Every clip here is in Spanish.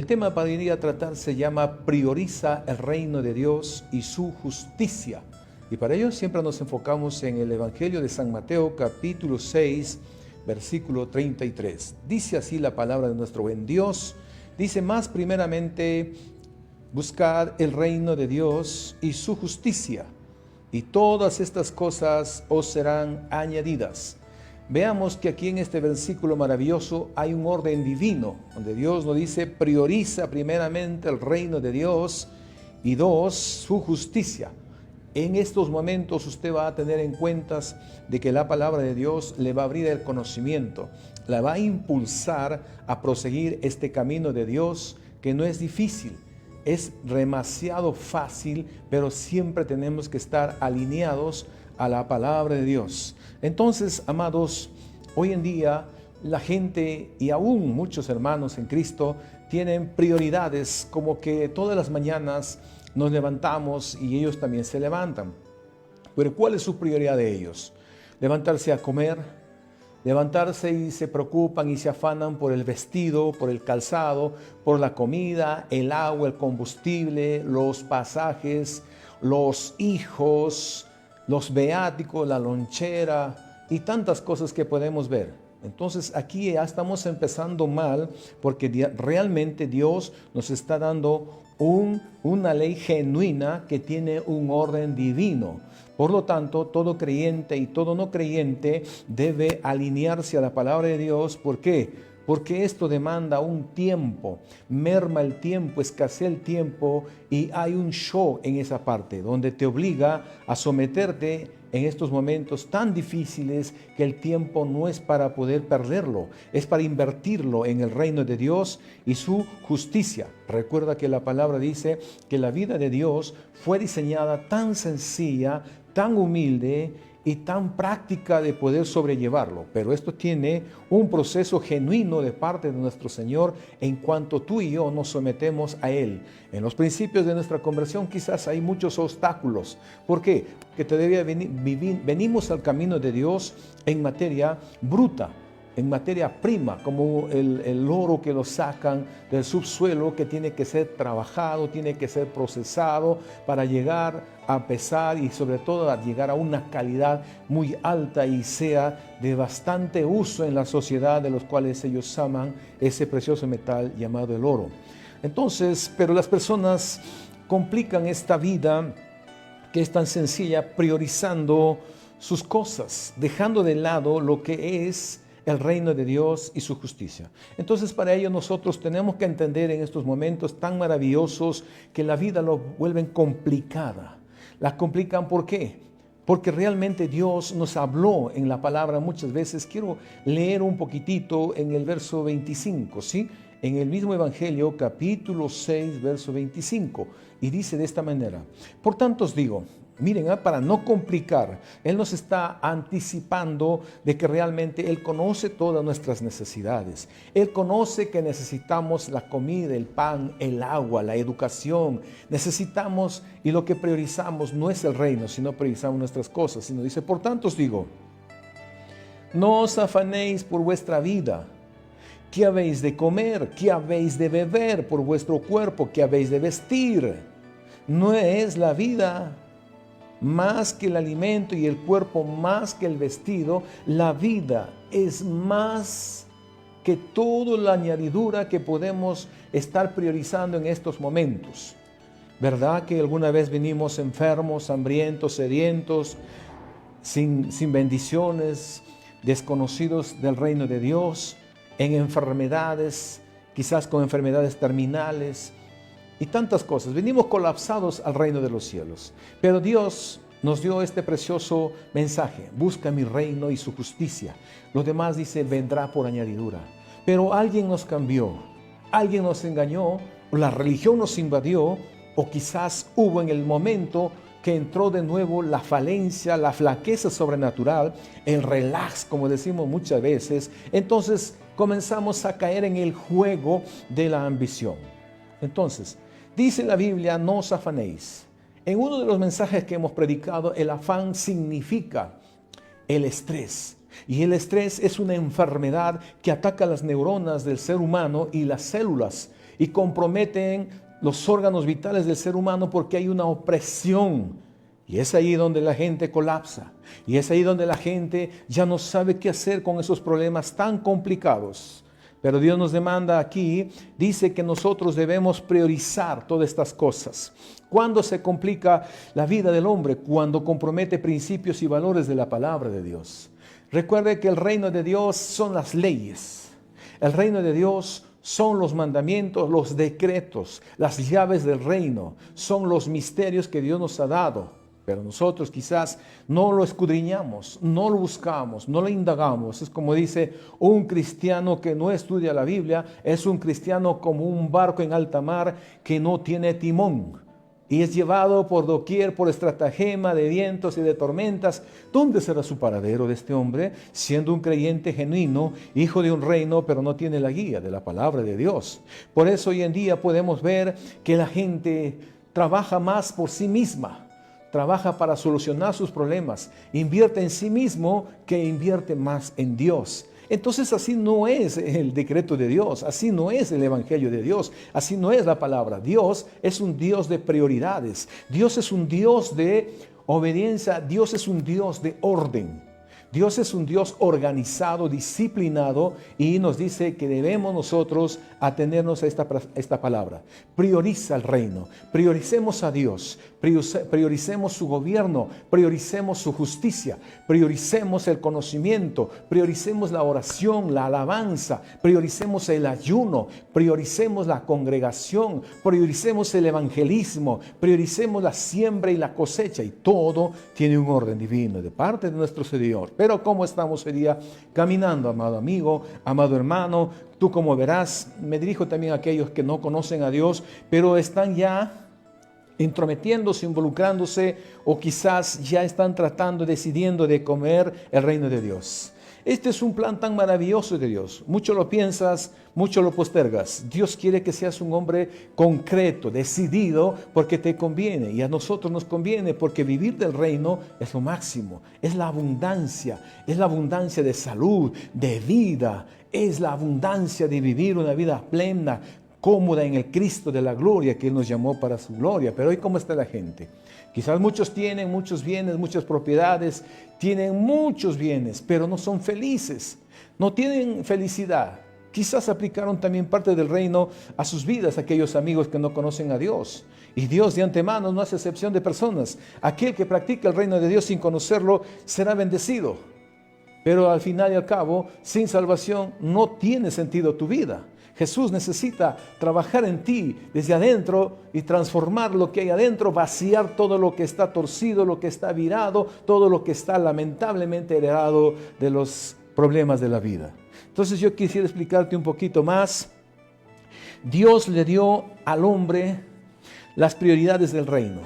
tema para hoy día tratar se llama Prioriza el reino de Dios y su justicia. Y para ello siempre nos enfocamos en el Evangelio de San Mateo, capítulo 6, versículo 33. Dice así la palabra de nuestro buen Dios. Dice: más primeramente, buscad el reino de Dios y su justicia, y todas estas cosas os serán añadidas. Veamos que aquí en este versículo maravilloso hay un orden divino, donde Dios nos dice: prioriza primeramente el reino de Dios y dos, su justicia. En estos momentos usted va a tener en cuenta de que la palabra de Dios le va a abrir el conocimiento, la va a impulsar a proseguir este camino de Dios, que no es difícil, es demasiado fácil, pero siempre tenemos que estar alineados a la palabra de Dios. Entonces, amados, hoy en día la gente y aún muchos hermanos en Cristo tienen prioridades, como que todas las mañanas nos levantamos y ellos también se levantan. Pero ¿cuál es su prioridad de ellos? Levantarse a comer, levantarse y se preocupan y se afanan por el vestido, por el calzado, por la comida, el agua, el combustible, los pasajes, los hijos, los viáticos, la lonchera y tantas cosas que podemos ver. Entonces aquí ya estamos empezando mal, porque realmente Dios nos está dando una ley genuina que tiene un orden divino. Por lo tanto, todo creyente y todo no creyente debe alinearse a la palabra de Dios. ¿Por qué? Porque esto demanda un tiempo, merma el tiempo, escasea el tiempo, y hay un show en esa parte donde te obliga a someterte en estos momentos tan difíciles, que el tiempo no es para poder perderlo, es para invertirlo en el reino de Dios y su justicia. Recuerda que la palabra dice que la vida de Dios fue diseñada tan sencilla, tan humilde y tan práctica de poder sobrellevarlo. Pero esto tiene un proceso genuino de parte de nuestro Señor en cuanto tú y yo nos sometemos a Él. En los principios de nuestra conversión quizás hay muchos obstáculos. ¿Por qué? Porque todavía venimos al camino de Dios en materia bruta, en materia prima, como el oro que lo sacan del subsuelo, que tiene que ser trabajado, tiene que ser procesado para llegar a pesar y sobre todo a llegar a una calidad muy alta y sea de bastante uso en la sociedad, de los cuales ellos aman ese precioso metal llamado el oro. Entonces, pero las personas complican esta vida que es tan sencilla, priorizando sus cosas, dejando de lado lo que es el reino de Dios y su justicia. Entonces, para ello nosotros tenemos que entender en estos momentos tan maravillosos que la vida lo vuelven complicada. La complican, ¿por qué? Porque realmente Dios nos habló en la palabra muchas veces. Quiero leer un poquitito en el verso 25, ¿sí? En el mismo Evangelio, capítulo 6, verso 25. Y dice de esta manera: por tanto os digo, miren, para no complicar, Él nos está anticipando de que realmente Él conoce todas nuestras necesidades. Él conoce que necesitamos la comida, el pan, el agua, la educación. Necesitamos, y lo que priorizamos no es el reino, sino priorizamos nuestras cosas. Sino dice: por tanto os digo, no os afanéis por vuestra vida. ¿Qué habéis de comer? ¿Qué habéis de beber? Por vuestro cuerpo, ¿qué habéis de vestir? ¿No es la vida más que el alimento y el cuerpo más que el vestido? La vida es más que toda la añadidura que podemos estar priorizando en estos momentos. ¿Verdad que alguna vez venimos enfermos, hambrientos, sedientos, sin bendiciones, desconocidos del reino de Dios, en enfermedades, quizás con enfermedades terminales y tantas cosas? Venimos colapsados al reino de los cielos. Pero Dios nos dio este precioso mensaje: busca mi reino y su justicia. Lo demás, dice, vendrá por añadidura. Pero alguien nos cambió, alguien nos engañó, o la religión nos invadió, o quizás hubo en el momento que entró de nuevo la falencia, la flaqueza sobrenatural, el relax, como decimos muchas veces. Entonces comenzamos a caer en el juego de la ambición. Entonces, dice la Biblia: no os afanéis. En uno de los mensajes que hemos predicado, el afán significa el estrés. Y el estrés es una enfermedad que ataca las neuronas del ser humano y las células. y comprometen los órganos vitales del ser humano porque hay una opresión. Y es ahí donde la gente colapsa. Y es ahí donde la gente ya no sabe qué hacer con esos problemas tan complicados. Pero Dios nos demanda aquí, dice que nosotros debemos priorizar todas estas cosas. ¿Cuándo se complica la vida del hombre? Cuando compromete principios y valores de la palabra de Dios. Recuerde que el reino de Dios son las leyes. El reino de Dios son los mandamientos, los decretos, las llaves del reino. Son los misterios que Dios nos ha dado. Pero nosotros quizás no lo escudriñamos, no lo buscamos, no lo indagamos. Es como dice un cristiano que no estudia la Biblia, es un cristiano como un barco en alta mar que no tiene timón. Y es llevado por doquier, por estratagema de vientos y de tormentas. ¿Dónde será su paradero de este hombre? Siendo un creyente genuino, hijo de un reino, pero no tiene la guía de la palabra de Dios. Por eso hoy en día podemos ver que la gente trabaja más por sí misma. Trabaja para solucionar sus problemas, invierte en sí mismo que invierte más en Dios. Entonces así no es el decreto de Dios, así no es el evangelio de Dios, así no es la palabra. Dios es un Dios de prioridades, Dios es un Dios de obediencia, Dios es un Dios de orden. Dios es un Dios organizado, disciplinado, y nos dice que debemos nosotros atenernos a esta palabra. Prioriza el reino, prioricemos a Dios, prioricemos su gobierno, prioricemos su justicia, prioricemos el conocimiento, prioricemos la oración, la alabanza, prioricemos el ayuno, prioricemos la congregación, prioricemos el evangelismo, prioricemos la siembra y la cosecha, y todo tiene un orden divino de parte de nuestro Señor. Pero ¿cómo estamos hoy día caminando, amado amigo, amado hermano? Tú, como verás, me dirijo también a aquellos que no conocen a Dios, pero están ya intrometiéndose, involucrándose, o quizás ya están tratando, decidiendo de comer el reino de Dios. Este es un plan tan maravilloso de Dios. Mucho lo piensas, mucho lo postergas. Dios quiere que seas un hombre concreto, decidido, porque te conviene. Y a nosotros nos conviene porque vivir del reino es lo máximo. Es la abundancia de salud, de vida. Es la abundancia de vivir una vida plena, cómoda en el Cristo de la gloria que Él nos llamó para su gloria. Pero hoy, ¿cómo está la gente? Quizás muchos tienen muchos bienes, muchas propiedades, tienen muchos bienes, pero no son felices, no tienen felicidad. Quizás aplicaron también parte del reino a sus vidas, aquellos amigos que no conocen a Dios. Y Dios de antemano no hace excepción de personas. Aquel que practica el reino de Dios sin conocerlo será bendecido. Pero al final y al cabo, sin salvación no tiene sentido tu vida. Jesús necesita trabajar en ti desde adentro y transformar lo que hay adentro, vaciar todo lo que está torcido, lo que está virado, todo lo que está lamentablemente heredado de los problemas de la vida. Entonces yo quisiera explicarte un poquito más. Dios le dio al hombre las prioridades del reino.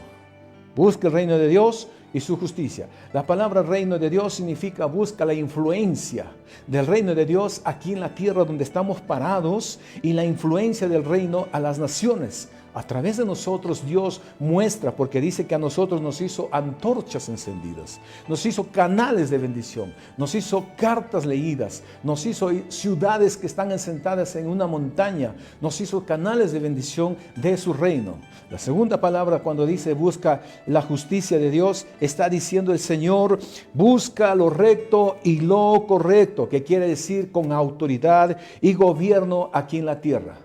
Busca el reino de Dios y su justicia. La palabra reino de Dios significa busca la influencia del reino de Dios aquí en la tierra donde estamos parados, y la influencia del reino a las naciones. A través de nosotros Dios muestra, porque dice que a nosotros nos hizo antorchas encendidas, nos hizo canales de bendición, nos hizo cartas leídas, nos hizo ciudades que están asentadas en una montaña, nos hizo canales de bendición de su reino. La segunda palabra, cuando dice busca la justicia de Dios, está diciendo el Señor, busca lo recto y lo correcto, que quiere decir con autoridad y gobierno aquí en la tierra.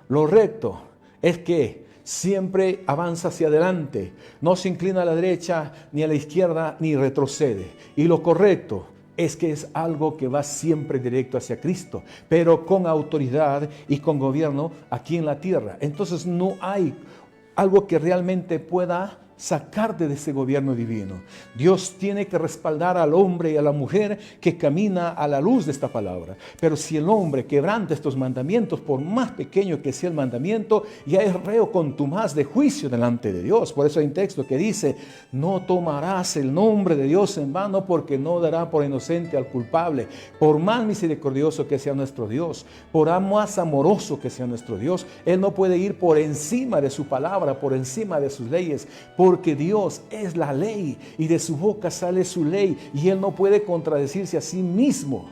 Lo recto es que siempre avanza hacia adelante, no se inclina a la derecha ni a la izquierda ni retrocede. Y lo correcto es que es algo que va siempre directo hacia Cristo, pero con autoridad y con gobierno aquí en la tierra. Entonces no hay algo que realmente pueda sacarte de ese gobierno divino. Dios tiene que respaldar al hombre y a la mujer que camina a la luz de esta palabra. Pero si el hombre quebranta estos mandamientos, por más pequeño que sea el mandamiento, ya es reo contumaz de juicio delante de Dios. Por eso hay un texto que dice, no tomarás el nombre de Dios en vano, porque no dará por inocente al culpable. Por más misericordioso que sea nuestro Dios, por más amoroso que sea nuestro Dios, Él no puede ir por encima de su palabra, por encima de sus leyes, porque Dios es la ley y de su boca sale su ley, y Él no puede contradecirse a sí mismo.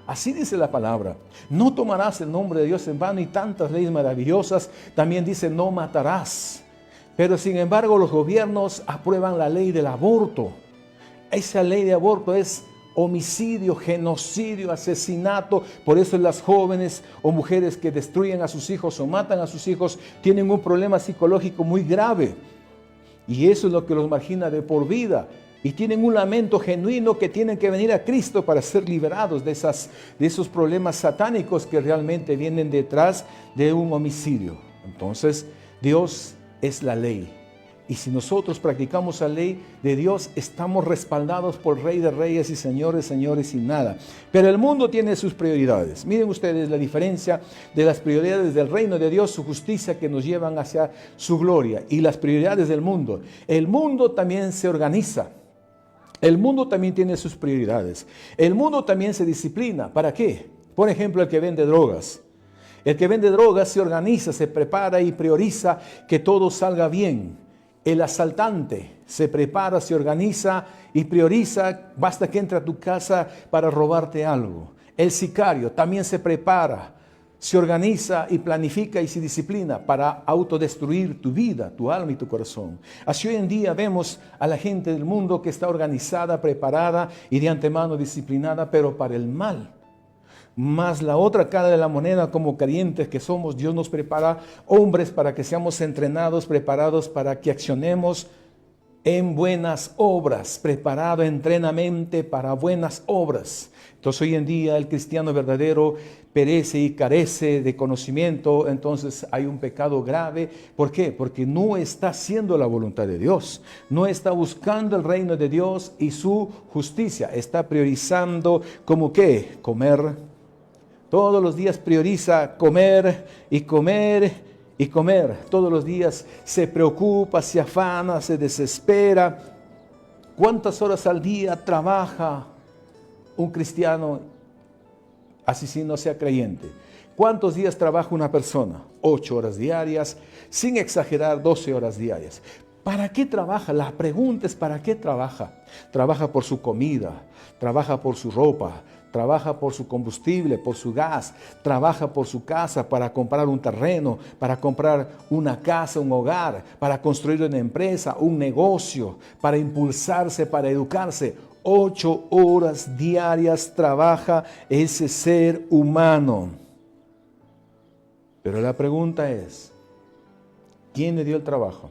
Así dice la palabra. No tomarás el nombre de Dios en vano, y tantas leyes maravillosas. También dice, no matarás. Pero sin embargo los gobiernos aprueban la ley del aborto. Esa ley de aborto es homicidio, genocidio, asesinato. Por eso las jóvenes o mujeres que destruyen a sus hijos o matan a sus hijos tienen un problema psicológico muy grave. Y eso es lo que los margina de por vida. Y tienen un lamento genuino que tienen que venir a Cristo para ser liberados de esos problemas satánicos que realmente vienen detrás de un homicidio. Entonces, Dios es la ley. Y si nosotros practicamos la ley de Dios, estamos respaldados por Rey de Reyes y Señores, Señores y nada. Pero el mundo tiene sus prioridades. Miren ustedes la diferencia de las prioridades del reino de Dios, su justicia, que nos llevan hacia su gloria, y las prioridades del mundo. El mundo también se organiza. El mundo también tiene sus prioridades. El mundo también se disciplina. ¿Para qué? Por ejemplo, el que vende drogas. El que vende drogas se organiza, se prepara y prioriza que todo salga bien. El asaltante se prepara, se organiza y prioriza, basta que entre a tu casa para robarte algo. El sicario también se prepara, se organiza y planifica y se disciplina para autodestruir tu vida, tu alma y tu corazón. Así hoy en día vemos a la gente del mundo que está organizada, preparada y de antemano disciplinada, pero para el mal. Más la otra cara de la moneda, como creyentes que somos, Dios nos prepara hombres para que seamos entrenados, preparados para que accionemos en buenas obras, preparado entrenamente para buenas obras. Entonces hoy en día el cristiano verdadero perece y carece de conocimiento. Entonces hay un pecado grave. ¿Por qué? Porque no está haciendo la voluntad de Dios, no está buscando el reino de Dios y su justicia. Está priorizando como ¿qué? Comer. Todos los días prioriza comer y comer y comer. Todos los días se preocupa, se afana, se desespera. ¿Cuántas horas al día trabaja un cristiano, así si no sea creyente? ¿Cuántos días trabaja una persona? 8 horas diarias, sin exagerar, 12 horas diarias. ¿Para qué trabaja? La pregunta es ¿para qué trabaja? Trabaja por su comida, trabaja por su ropa, trabaja por su combustible, por su gas, trabaja por su casa, para comprar un terreno, para comprar una casa, un hogar, para construir una empresa, un negocio, para impulsarse, para educarse. 8 horas diarias trabaja ese ser humano. Pero la pregunta es, ¿quién le dio el trabajo?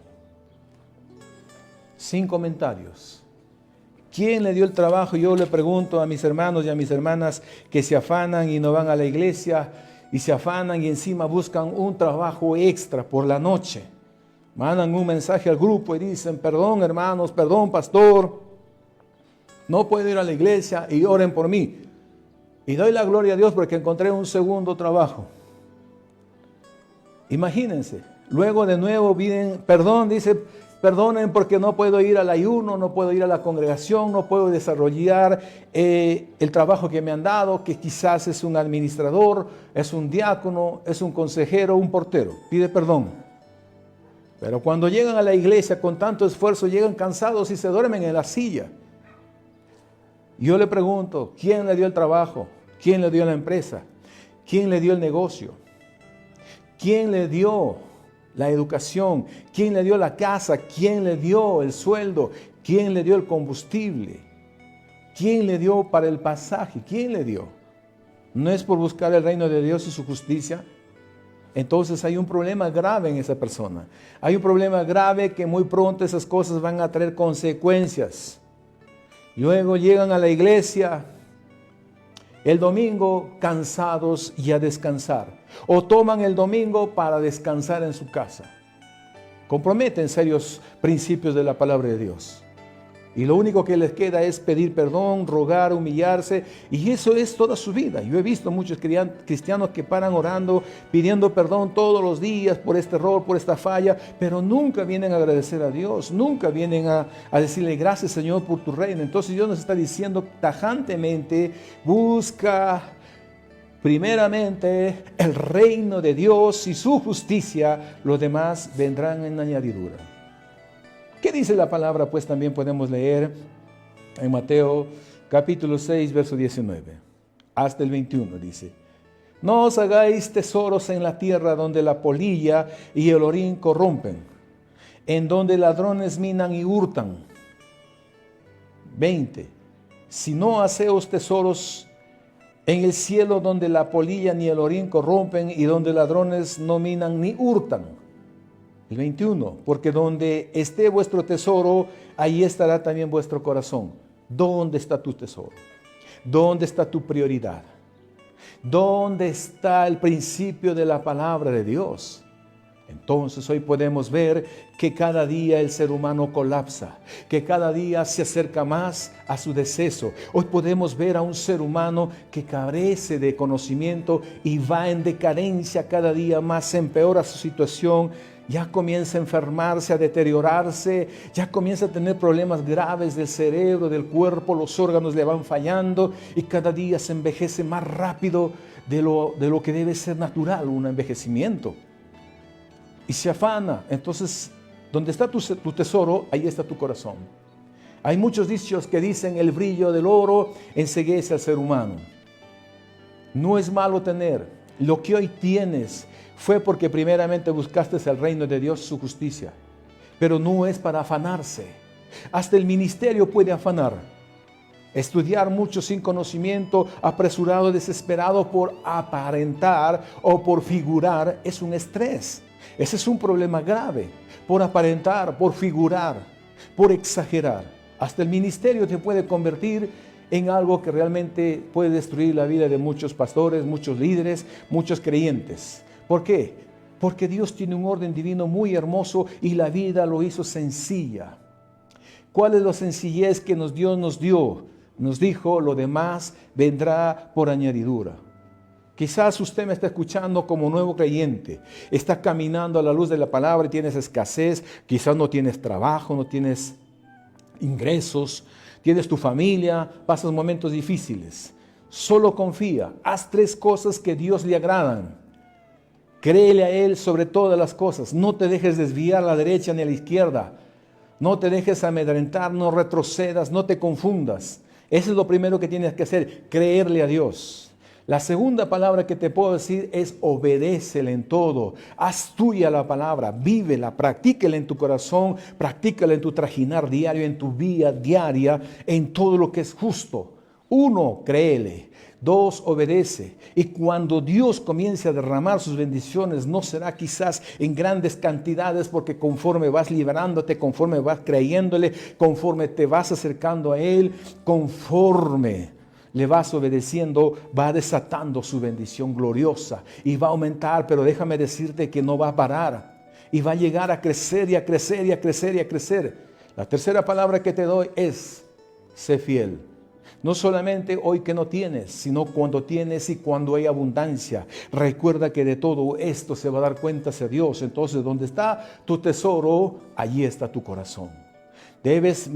Sin comentarios. ¿Quién le dio el trabajo? Yo le pregunto a mis hermanos y a mis hermanas que se afanan y no van a la iglesia, y se afanan y encima buscan un trabajo extra por la noche. Mandan un mensaje al grupo y dicen, perdón hermanos, perdón pastor, no puedo ir a la iglesia y oren por mí. Y doy la gloria a Dios porque encontré un segundo trabajo. Imagínense, luego de nuevo vienen, perdón, dice, perdonen porque no puedo ir al ayuno, no puedo ir a la congregación, no puedo desarrollar el trabajo que me han dado, que quizás es un administrador, es un diácono, es un consejero, un portero. Pide perdón. Pero cuando llegan a la iglesia con tanto esfuerzo, llegan cansados y se duermen en la silla. Yo le pregunto, ¿quién le dio el trabajo? ¿Quién le dio la empresa? ¿Quién le dio el negocio? ¿Quién le dio la educación? ¿Quién le dio la casa? ¿Quién le dio el sueldo? ¿Quién le dio el combustible? ¿Quién le dio para el pasaje? ¿Quién le dio? ¿No es por buscar el reino de Dios y su justicia? Entonces hay un problema grave en esa persona. Hay un problema grave que muy pronto esas cosas van a traer consecuencias. Luego llegan a la iglesia el domingo cansados y a descansar. O toman el domingo para descansar en su casa. Comprometen serios principios de la palabra de Dios. Y lo único que les queda es pedir perdón, rogar, humillarse. Y eso es toda su vida. Yo he visto muchos cristianos que paran orando, pidiendo perdón todos los días por este error, por esta falla. Pero nunca vienen a agradecer a Dios. Nunca vienen a decirle gracias Señor por tu reino. Entonces Dios nos está diciendo tajantemente, busca primeramente el reino de Dios y su justicia. Los demás vendrán en añadidura. ¿Qué dice la palabra? Pues también podemos leer en Mateo capítulo 6, verso 19. hasta el 21 dice. No os hagáis tesoros en la tierra donde la polilla y el orín corrompen, en donde ladrones minan y hurtan. 20. Sino haceos tesoros en el cielo donde la polilla ni el orín corrompen y donde ladrones no minan ni hurtan. El 21. Porque donde esté vuestro tesoro, ahí estará también vuestro corazón. ¿Dónde está tu tesoro? ¿Dónde está tu prioridad? ¿Dónde está el principio de la palabra de Dios? Entonces hoy podemos ver que cada día el ser humano colapsa, que cada día se acerca más a su deceso. Hoy podemos ver a un ser humano que carece de conocimiento y va en decadencia cada día más, se empeora su situación, ya comienza a enfermarse, a deteriorarse, ya comienza a tener problemas graves del cerebro, del cuerpo, los órganos le van fallando y cada día se envejece más rápido de lo que debe ser natural, un envejecimiento. Y se afana. Entonces, donde está tu tesoro, ahí está tu corazón. Hay muchos dichos que dicen el brillo del oro enceguece al ser humano. No es malo tener. Lo que hoy tienes fue porque primeramente buscaste el reino de Dios, su justicia. Pero no es para afanarse. Hasta el ministerio puede afanar. Estudiar mucho sin conocimiento, apresurado, desesperado por aparentar o por figurar, es un estrés. Ese es un problema grave, por aparentar, por figurar, por exagerar. Hasta el ministerio te puede convertir en algo que realmente puede destruir la vida de muchos pastores, muchos líderes, muchos creyentes. ¿Por qué? Porque Dios tiene un orden divino muy hermoso y la vida lo hizo sencilla. ¿Cuál es la sencillez que Dios nos dio? Nos dijo, lo demás vendrá por añadidura. Quizás usted me está escuchando como nuevo creyente, está caminando a la luz de la palabra y tienes escasez, quizás no tienes trabajo, no tienes ingresos, tienes tu familia, pasas momentos difíciles. Solo confía, haz 3 cosas que Dios le agradan. Créele a Él sobre todas las cosas, no te dejes desviar a la derecha ni a la izquierda, no te dejes amedrentar, no retrocedas, no te confundas. Eso es lo primero que tienes que hacer, creerle a Dios. La segunda palabra que te puedo decir es obedécele en todo. Haz tuya la palabra, vívela, practícala en tu corazón, practícala en tu trajinar diario, en tu vida diaria, en todo lo que es justo. 1, créele. 2, obedece. Y cuando Dios comience a derramar sus bendiciones, no será quizás en grandes cantidades, porque conforme vas liberándote, conforme vas creyéndole, conforme te vas acercando a Él, conforme le vas obedeciendo, va desatando su bendición gloriosa y va a aumentar, pero déjame decirte que no va a parar y va a llegar a crecer y a crecer y a crecer y a crecer. La tercera palabra que te doy es, sé fiel. No solamente hoy que no tienes, sino cuando tienes y cuando hay abundancia. Recuerda que de todo esto se va a dar cuenta hacia Dios. Entonces, donde está tu tesoro, allí está tu corazón. Debes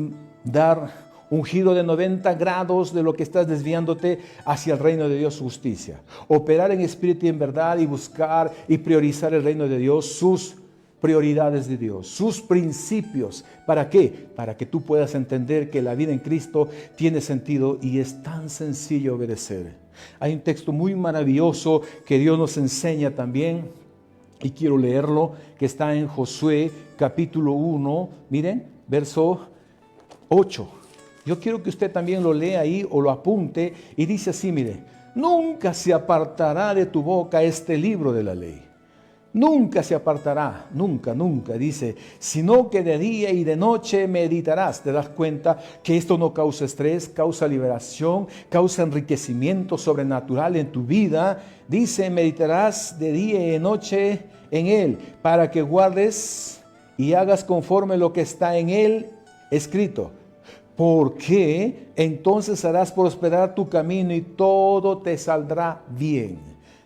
dar un giro de 90 grados de lo que estás desviándote hacia el reino de Dios, su justicia. Operar en espíritu y en verdad y buscar y priorizar el reino de Dios, sus prioridades de Dios, sus principios. ¿Para qué? Para que tú puedas entender que la vida en Cristo tiene sentido y es tan sencillo obedecer. Hay un texto muy maravilloso que Dios nos enseña también y quiero leerlo, que está en Josué capítulo 1, miren, verso 8. Yo quiero que usted también lo lea ahí o lo apunte y dice así, mire, nunca se apartará de tu boca este libro de la ley. Nunca se apartará, nunca, nunca, dice, sino que de día y de noche meditarás. Te das cuenta que esto no causa estrés, causa liberación, causa enriquecimiento sobrenatural en tu vida. Dice, meditarás de día y de noche en él, para que guardes y hagas conforme lo que está en él escrito. Porque entonces harás prosperar tu camino y todo te saldrá bien.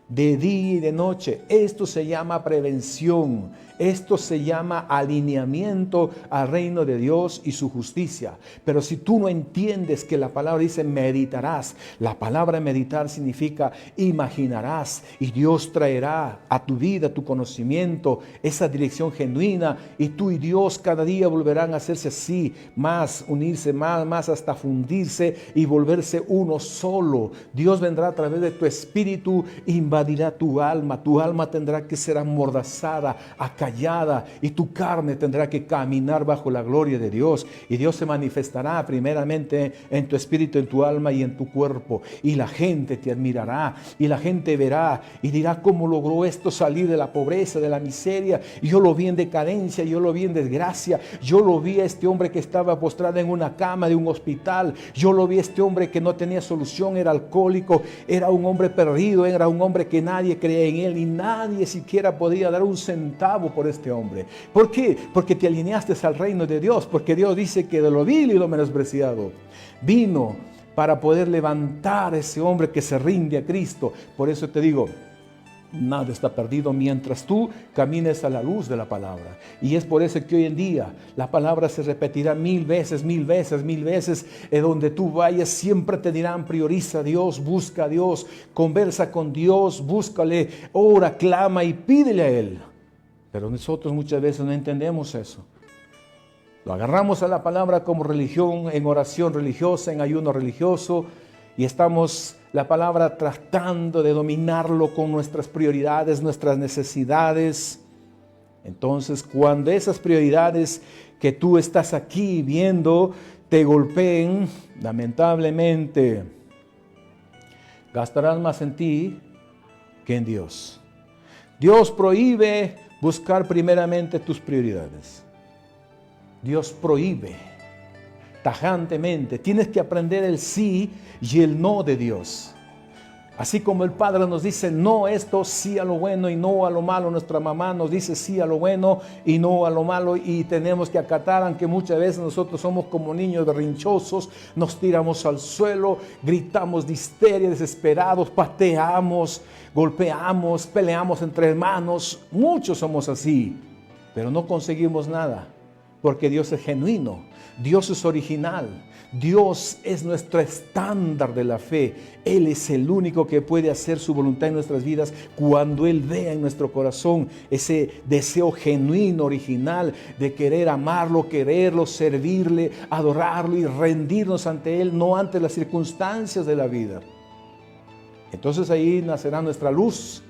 de día y de noche. Esto se llama prevención. Esto se llama alineamiento al reino de Dios y su justicia. Pero si tú no entiendes que la palabra dice meditarás, la palabra meditar significa imaginarás, y Dios traerá a tu vida, a tu conocimiento, esa dirección genuina, y tú y Dios cada día volverán a hacerse así, más, unirse más hasta fundirse y volverse uno solo. Dios vendrá a través de tu espíritu, invadirá tu alma tendrá que ser amordazada, acallada, y tu carne tendrá que caminar bajo la gloria de Dios, y Dios se manifestará primeramente en tu espíritu, en tu alma y en tu cuerpo, y la gente te admirará, y la gente verá y dirá: ¿cómo logró esto salir de la pobreza, de la miseria? Yo lo vi en decadencia, yo lo vi en desgracia, yo lo vi a este hombre que estaba postrado en una cama de un hospital, yo lo vi a este hombre que no tenía solución, era alcohólico, era un hombre perdido, era un hombre que nadie creía en él, y nadie siquiera podía dar un centavo por este hombre. ¿Por qué? Porque te alineaste al reino de Dios, porque Dios dice que de lo vil y lo menospreciado vino para poder levantar a ese hombre que se rinde a Cristo. Por eso te digo, nada está perdido mientras tú camines a la luz de la palabra. Y es por eso que hoy en día la palabra se repetirá mil veces. Donde tú vayas siempre te dirán: prioriza a Dios, busca a Dios, conversa con Dios, búscale, ora, clama y pídele a Él. Pero nosotros muchas veces no entendemos eso. Lo agarramos a la palabra como religión, en oración religiosa, en ayuno religioso, y estamos la palabra tratando de dominarlo con nuestras prioridades, nuestras necesidades. Entonces, cuando esas prioridades que tú estás aquí viendo te golpeen, lamentablemente, gastarás más en ti que en Dios. Dios prohíbe buscar primeramente tus prioridades. Dios prohíbe tajantemente. Tienes que aprender el sí y el no de Dios. Así como el Padre nos dice no esto, sí a lo bueno y no a lo malo, nuestra mamá nos dice sí a lo bueno y no a lo malo, y tenemos que acatar, aunque muchas veces nosotros somos como niños berrinchosos, nos tiramos al suelo, gritamos de histeria, desesperados, pateamos, golpeamos, peleamos entre hermanos. Muchos somos así, pero no conseguimos nada, porque Dios es genuino, Dios es original, Dios es nuestro estándar de la fe. Él es el único que puede hacer su voluntad en nuestras vidas cuando Él vea en nuestro corazón ese deseo genuino, original, de querer amarlo, quererlo, servirle, adorarlo y rendirnos ante Él, no ante las circunstancias de la vida. Entonces ahí nacerá nuestra luz,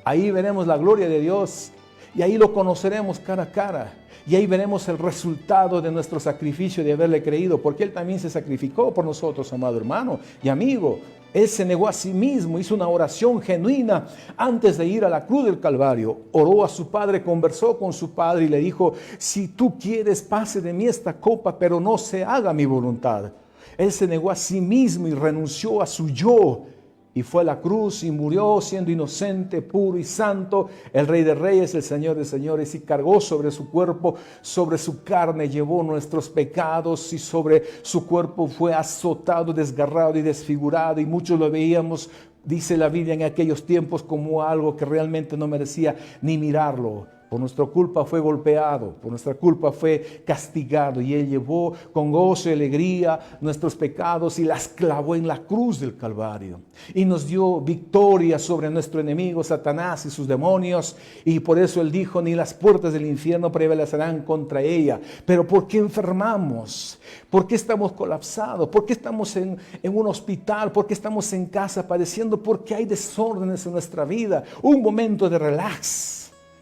ahí veremos la gloria de Dios, y ahí lo conoceremos cara a cara. Y ahí veremos el resultado de nuestro sacrificio de haberle creído, porque Él también se sacrificó por nosotros, amado hermano y amigo. Él se negó a sí mismo, hizo una oración genuina antes de ir a la cruz del Calvario. Oró a su Padre, conversó con su Padre y le dijo: si tú quieres, pase de mí esta copa, pero no se haga mi voluntad. Él se negó a sí mismo y renunció a su yo, y fue a la cruz y murió siendo inocente, puro y santo, el Rey de Reyes, el Señor de Señores, y cargó sobre su cuerpo, sobre su carne, llevó nuestros pecados, y sobre su cuerpo fue azotado, desgarrado y desfigurado, y muchos lo veíamos, dice la Biblia, en aquellos tiempos como algo que realmente no merecía ni mirarlo. Por nuestra culpa fue golpeado, por nuestra culpa fue castigado, y Él llevó con gozo y alegría nuestros pecados y las clavó en la cruz del Calvario. Y nos dio victoria sobre nuestro enemigo Satanás y sus demonios, y por eso Él dijo: ni las puertas del infierno prevalecerán contra ella. Pero ¿por qué enfermamos? ¿Por qué estamos colapsados? ¿Por qué estamos en un hospital? ¿Por qué estamos en casa padeciendo? Porque hay desórdenes en nuestra vida. Un momento de relax.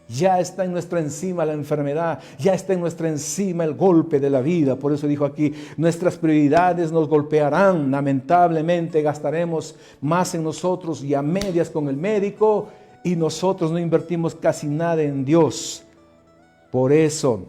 Ya está en nuestra encima la enfermedad, ya está en nuestra encima el golpe de la vida. Por eso dijo aquí: nuestras prioridades nos golpearán. Lamentablemente gastaremos más en nosotros y a medias con el médico, y nosotros no invertimos casi nada en Dios. Por eso,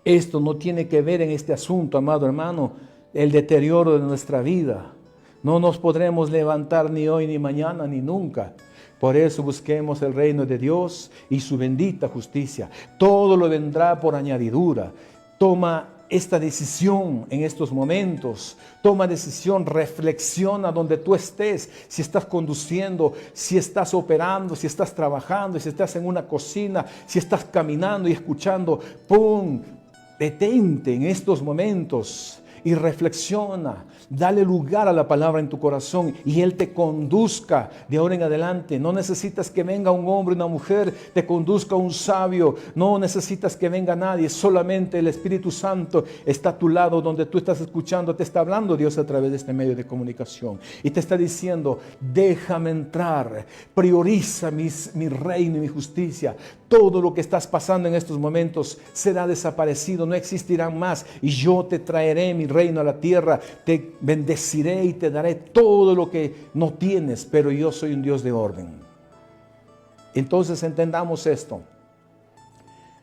esto no tiene que ver en este asunto, amado hermano, el deterioro de nuestra vida. No nos podremos levantar ni hoy, ni mañana, ni nunca. Por eso busquemos el reino de Dios y su bendita justicia. Todo lo vendrá por añadidura. Toma esta decisión en estos momentos. Toma decisión, reflexiona donde tú estés, si estás conduciendo, si estás operando, si estás trabajando, si estás en una cocina, si estás caminando y escuchando. Detente en estos momentos y reflexiona. Dale lugar a la palabra en tu corazón y Él te conduzca de ahora en adelante. No necesitas que venga un hombre, una mujer, te conduzca un sabio. No necesitas que venga nadie. Solamente el Espíritu Santo está a tu lado donde tú estás escuchando. Te está hablando Dios a través de este medio de comunicación. Y te está diciendo, déjame entrar. Prioriza mi reino y mi justicia. Todo lo que estás pasando en estos momentos será desaparecido. No existirán más. Y yo te traeré mi reino a la tierra. Te bendeciré y te daré todo lo que no tienes, pero yo soy un Dios de orden. Entonces entendamos esto.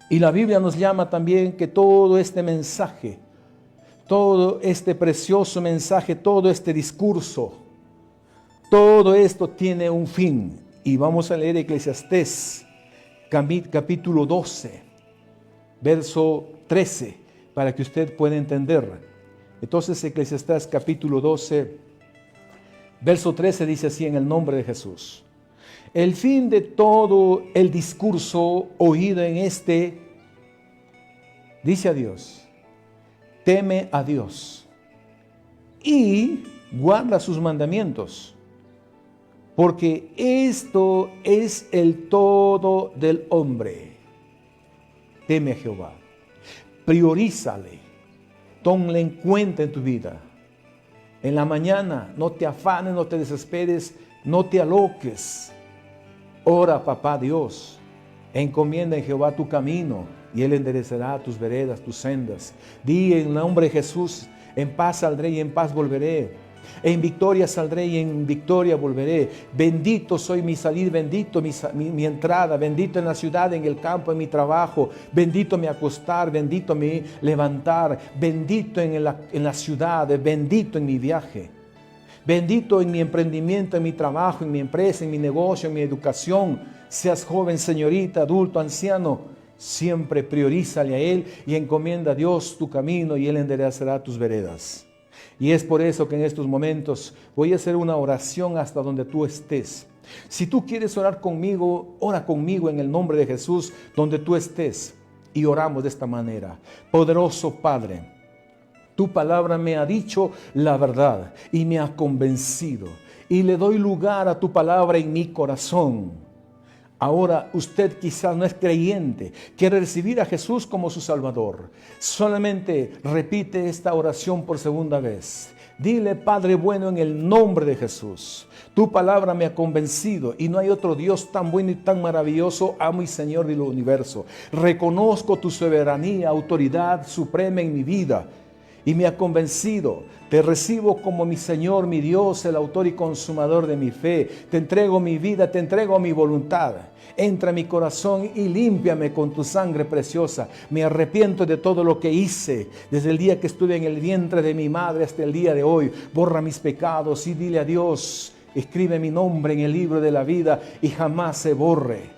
Y la Biblia nos llama también que todo este mensaje, todo este precioso mensaje, todo este discurso, todo esto tiene un fin. Y vamos a leer Eclesiastés, capítulo 12, verso 13, para que usted pueda entender. Entonces Eclesiastés capítulo 12, verso 13 dice así: en el nombre de Jesús. El fin de todo el discurso oído en dice a Dios, teme a Dios y guarda sus mandamientos, porque esto es el todo del hombre. Teme a Jehová, priorízale. Tómale en cuenta en tu vida. En la mañana no te afanes, no te desesperes, no te aloques. Ora, papá Dios, encomienda en Jehová tu camino y Él enderezará tus veredas, tus sendas. Di en el nombre de Jesús, en paz saldré y en paz volveré. En victoria saldré y en victoria volveré. Bendito soy mi salir, bendito mi entrada, bendito en la ciudad, en el campo, en mi trabajo. Bendito mi acostar, bendito mi levantar. Bendito en la ciudad, bendito en mi viaje. Bendito en mi emprendimiento, en mi trabajo, en mi empresa, en mi negocio, en mi educación. Seas joven, señorita, adulto, anciano, siempre priorízale a Él y encomienda a Dios tu camino y Él enderezará tus veredas. Y es por eso que en estos momentos voy a hacer una oración hasta donde tú estés. Si tú quieres orar conmigo, ora conmigo en el nombre de Jesús donde tú estés. Y oramos de esta manera. Poderoso Padre, tu palabra me ha dicho la verdad y me ha convencido. Y le doy lugar a tu palabra en mi corazón. Ahora usted quizás no es creyente, quiere recibir a Jesús como su Salvador. Solamente repite esta oración por segunda vez. Dile: Padre bueno, en el nombre de Jesús, tu palabra me ha convencido y no hay otro Dios tan bueno y tan maravilloso, amo y Señor del universo. Reconozco tu soberanía, autoridad suprema en mi vida. Y me ha convencido. Te recibo como mi Señor, mi Dios, el autor y consumador de mi fe. Te entrego mi vida, te entrego mi voluntad. Entra en mi corazón y límpiame con tu sangre preciosa. Me arrepiento de todo lo que hice desde el día que estuve en el vientre de mi madre hasta el día de hoy. Borra mis pecados y dile a Dios: escribe mi nombre en el libro de la vida y jamás se borre.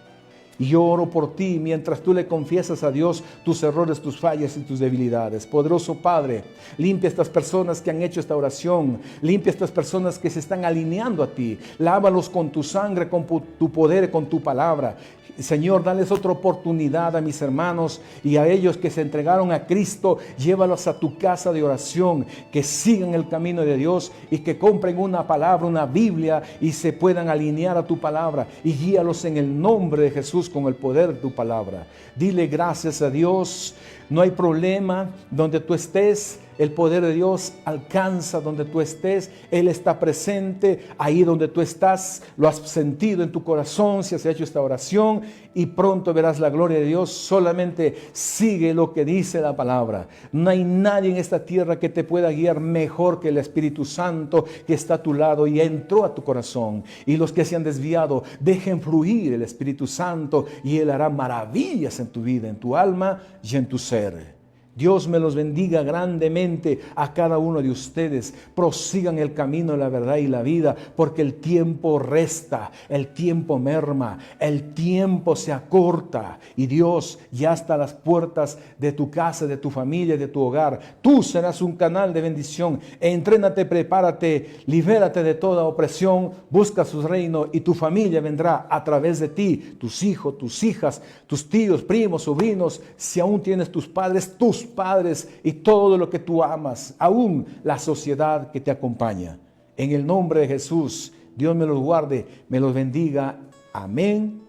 Y yo oro por ti mientras tú le confiesas a Dios tus errores, tus fallas y tus debilidades. Poderoso Padre, limpia a estas personas que han hecho esta oración. Limpia a estas personas que se están alineando a ti. Lávalos con tu sangre, con tu poder, con tu palabra. Señor, dales otra oportunidad a mis hermanos y a ellos que se entregaron a Cristo. Llévalos a tu casa de oración, que sigan el camino de Dios y que compren una palabra, una Biblia y se puedan alinear a tu palabra. Y guíalos en el nombre de Jesús con el poder de tu palabra. Dile gracias a Dios. No hay problema donde tú estés. El poder de Dios alcanza donde tú estés. Él está presente ahí donde tú estás. Lo has sentido en tu corazón si has hecho esta oración y pronto verás la gloria de Dios. Solamente sigue lo que dice la palabra. No hay nadie en esta tierra que te pueda guiar mejor que el Espíritu Santo que está a tu lado y entró a tu corazón. Y los que se han desviado, dejen fluir el Espíritu Santo y Él hará maravillas en tu vida, en tu alma y en tu ser. Dios me los bendiga grandemente a cada uno de ustedes. Prosigan el camino de la verdad y la vida, porque el tiempo resta, el tiempo merma, el tiempo se acorta y Dios ya está a las puertas de tu casa, de tu familia, de tu hogar. Tú serás un canal de bendición. Entrénate, prepárate, libérate de toda opresión, busca su reino y tu familia vendrá a través de ti, tus hijos, tus hijas, tus tíos, primos, sobrinos, si aún tienes tus padres y todo lo que tú amas, aún la sociedad que te acompaña. En el nombre de Jesús, Dios me los guarde, me los bendiga. Amén